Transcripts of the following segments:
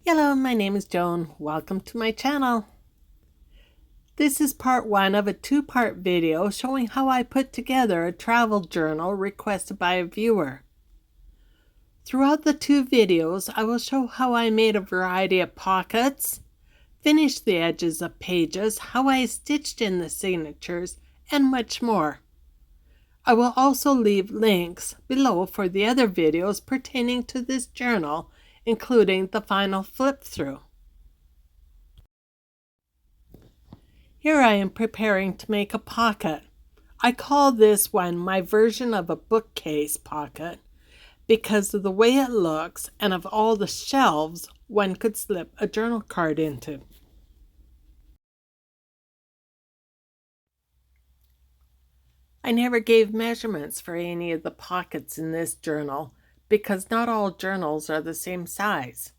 Hello, my name is Joan. Welcome to my channel. This is part one of a two-part video showing how I put together a travel journal requested by a viewer. Throughout the two videos, I will show how I made a variety of pockets, finished the edges of pages, how I stitched in the signatures, and much more. I will also leave links below for the other videos pertaining to this journal, including the final flip-through. Here I am preparing to make a pocket. I call this one my version of a bookcase pocket because of the way it looks and of all the shelves one could slip a journal card into. I never gave measurements for any of the pockets in this journal because not all journals are the same size.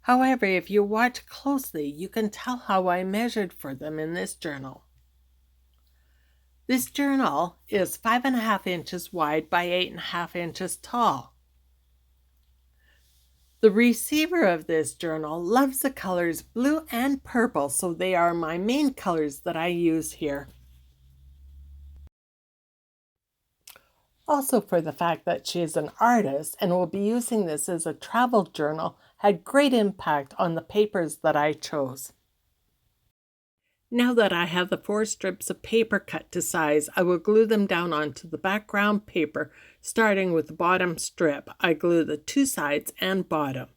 However, if you watch closely, you can tell how I measured for them in this journal. This journal is 5.5 inches wide by 8.5 inches tall. The receiver of this journal loves the colors blue and purple, so they are my main colors that I use here. Also, for the fact that she is an artist and will be using this as a travel journal had great impact on the papers that I chose. Now that I have the 4 strips of paper cut to size, I will glue them down onto the background paper, starting with the bottom strip. I glue the 2 sides and bottom.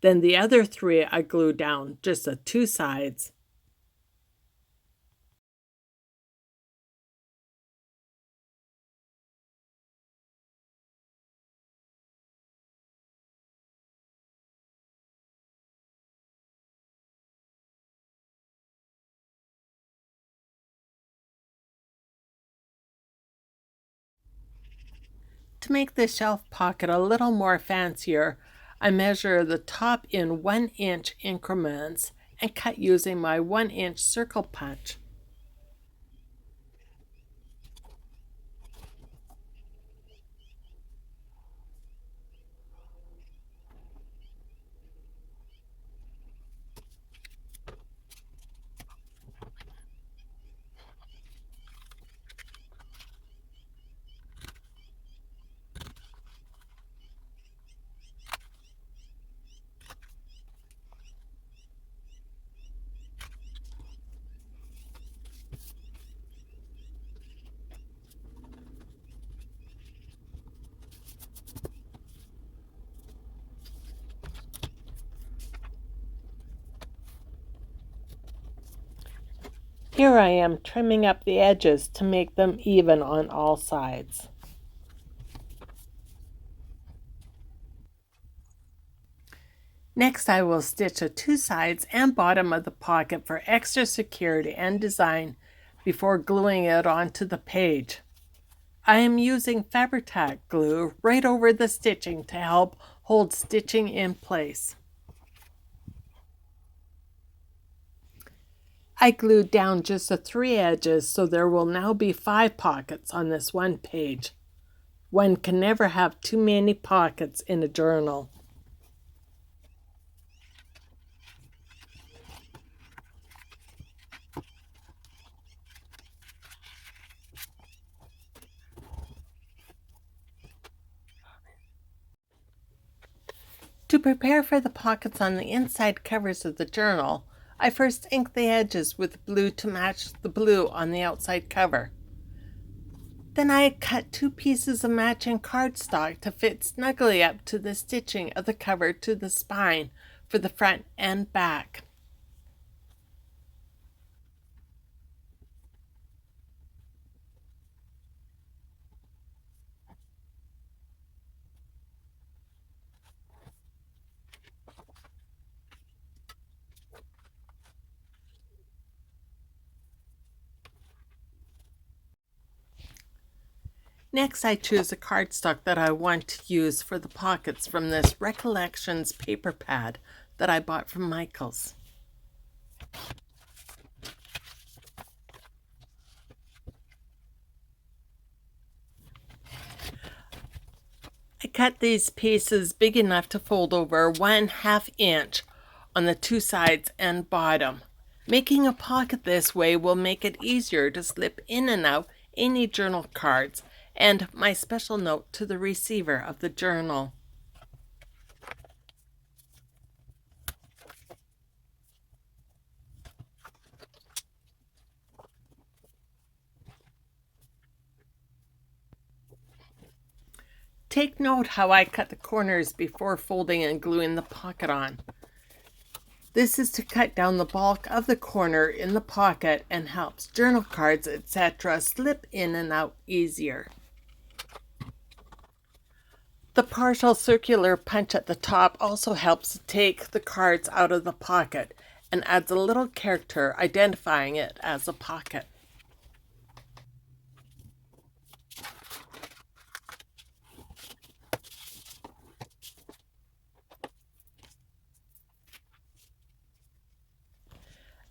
Then the other 3 I glue down, just the 2 sides. To make the shelf pocket a little more fancier, I measure the top in 1-inch increments and cut using my 1-inch circle punch. Here I am trimming up the edges to make them even on all sides. Next, I will stitch the 2 sides and bottom of the pocket for extra security and design before gluing it onto the page. I am using Fabri-Tac glue right over the stitching to help hold stitching in place. I glued down just the 3 edges, so there will now be 5 pockets on this one page. One can never have too many pockets in a journal. To prepare for the pockets on the inside covers of the journal, I first ink the edges with blue to match the blue on the outside cover. Then I cut 2 pieces of matching cardstock to fit snugly up to the stitching of the cover to the spine for the front and back. Next, I choose a cardstock that I want to use for the pockets from this Recollections paper pad that I bought from Michaels. I cut these pieces big enough to fold over 1/2 inch on the two sides and bottom. Making a pocket this way will make it easier to slip in and out any journal cards and my special note to the receiver of the journal. Take note how I cut the corners before folding and gluing the pocket on. This is to cut down the bulk of the corner in the pocket and helps journal cards, etc. slip in and out easier. The partial circular punch at the top also helps to take the cards out of the pocket and adds a little character identifying it as a pocket.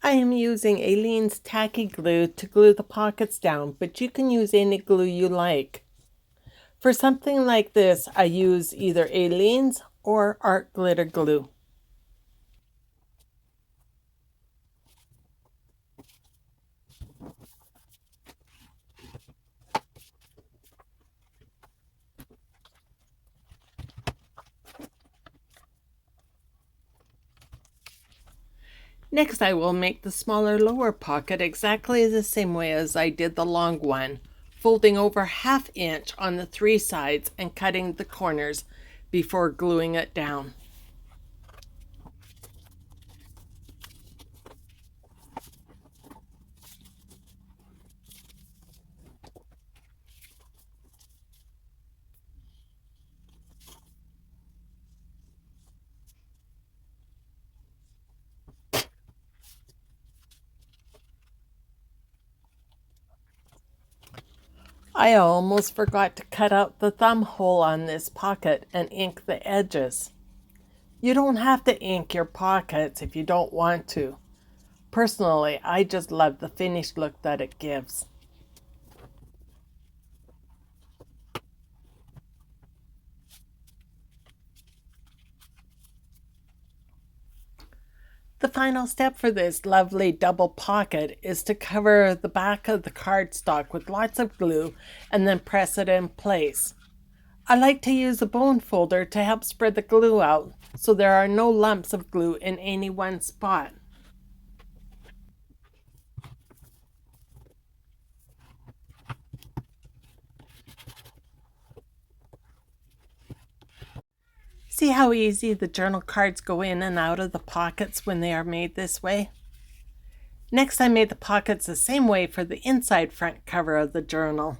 I am using Aleene's tacky glue to glue the pockets down, but you can use any glue you like. For something like this, I use either Aleene's or Art Glitter glue. Next, I will make the smaller lower pocket exactly the same way as I did the long one, folding over 1/2 inch on the 3 sides and cutting the corners before gluing it down. I almost forgot to cut out the thumb hole on this pocket and ink the edges. You don't have to ink your pockets if you don't want to. Personally, I just love the finished look that it gives. The final step for this lovely double pocket is to cover the back of the cardstock with lots of glue and then press it in place. I like to use a bone folder to help spread the glue out so there are no lumps of glue in any one spot. See how easy the journal cards go in and out of the pockets when they are made this way? Next, I made the pockets the same way for the inside front cover of the journal.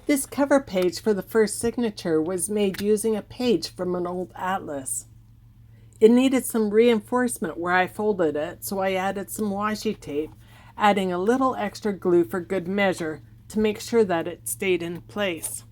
This cover page for the first signature was made using a page from an old atlas. It needed some reinforcement where I folded it, so I added some washi tape, adding a little extra glue for good measure to make sure that it stayed in place.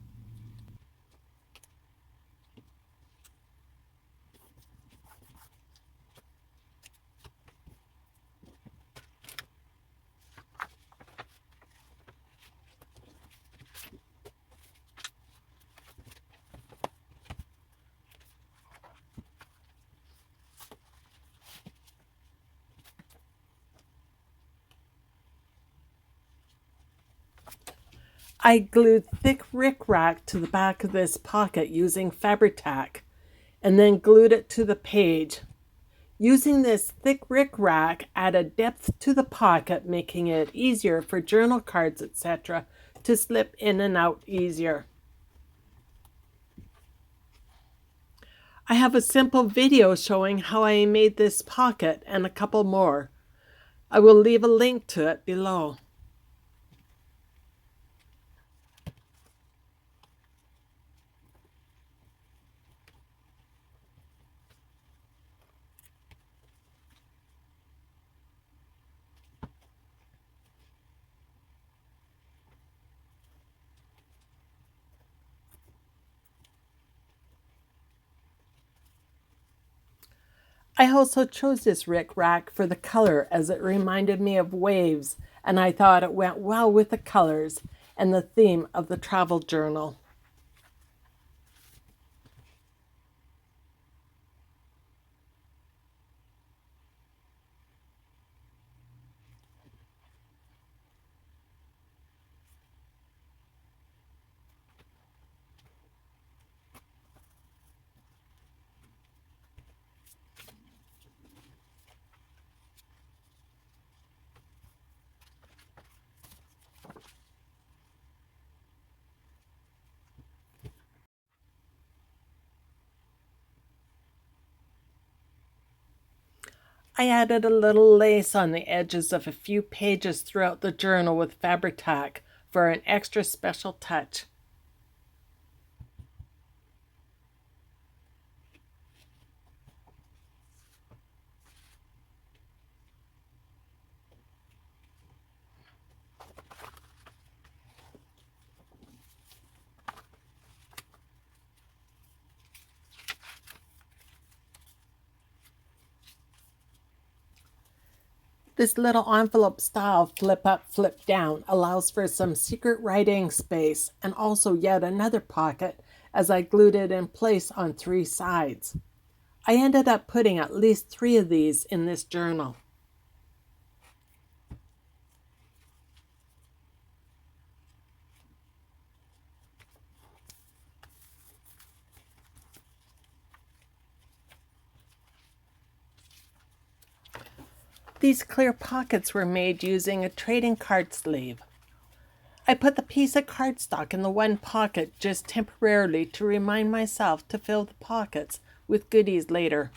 I glued thick rickrack to the back of this pocket using Fabri-Tac, and then glued it to the page. Using this thick rickrack added depth to the pocket, making it easier for journal cards, etc. to slip in and out easier. I have a simple video showing how I made this pocket and a couple more. I will leave a link to it below. I also chose this rickrack for the color as it reminded me of waves, and I thought it went well with the colors and the theme of the travel journal. I added a little lace on the edges of a few pages throughout the journal with Fabri-Tac for an extra special touch. This little envelope style flip up, flip down allows for some secret writing space and also yet another pocket as I glued it in place on 3 sides. I ended up putting at least 3 of these in this journal. These clear pockets were made using a trading card sleeve. I put the piece of cardstock in the one pocket just temporarily to remind myself to fill the pockets with goodies later.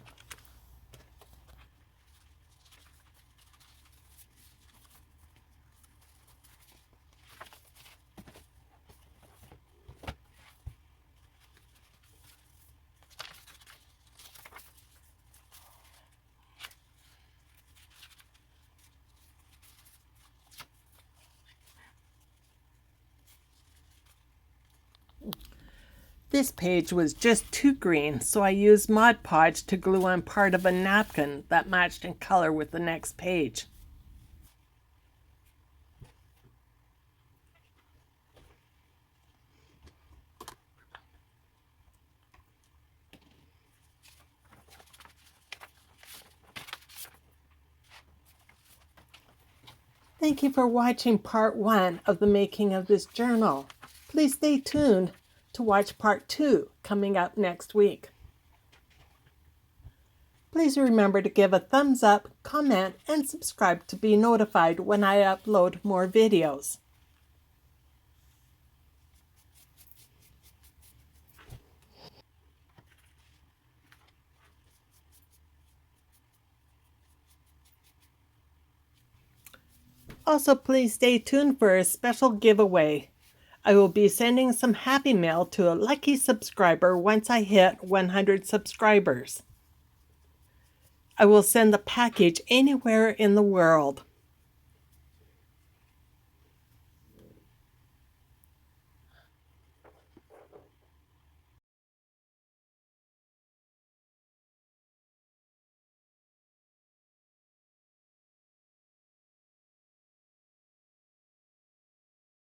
This page was just too green, so I used Mod Podge to glue on part of a napkin that matched in color with the next page. Thank you for watching part 1 of the making of this journal. Please stay tuned to watch part 2 coming up next week. Please remember to give a thumbs up, comment, and subscribe to be notified when I upload more videos. Also, please stay tuned for a special giveaway. I will be sending some Happy Mail to a lucky subscriber once I hit 100 subscribers. I will send the package anywhere in the world.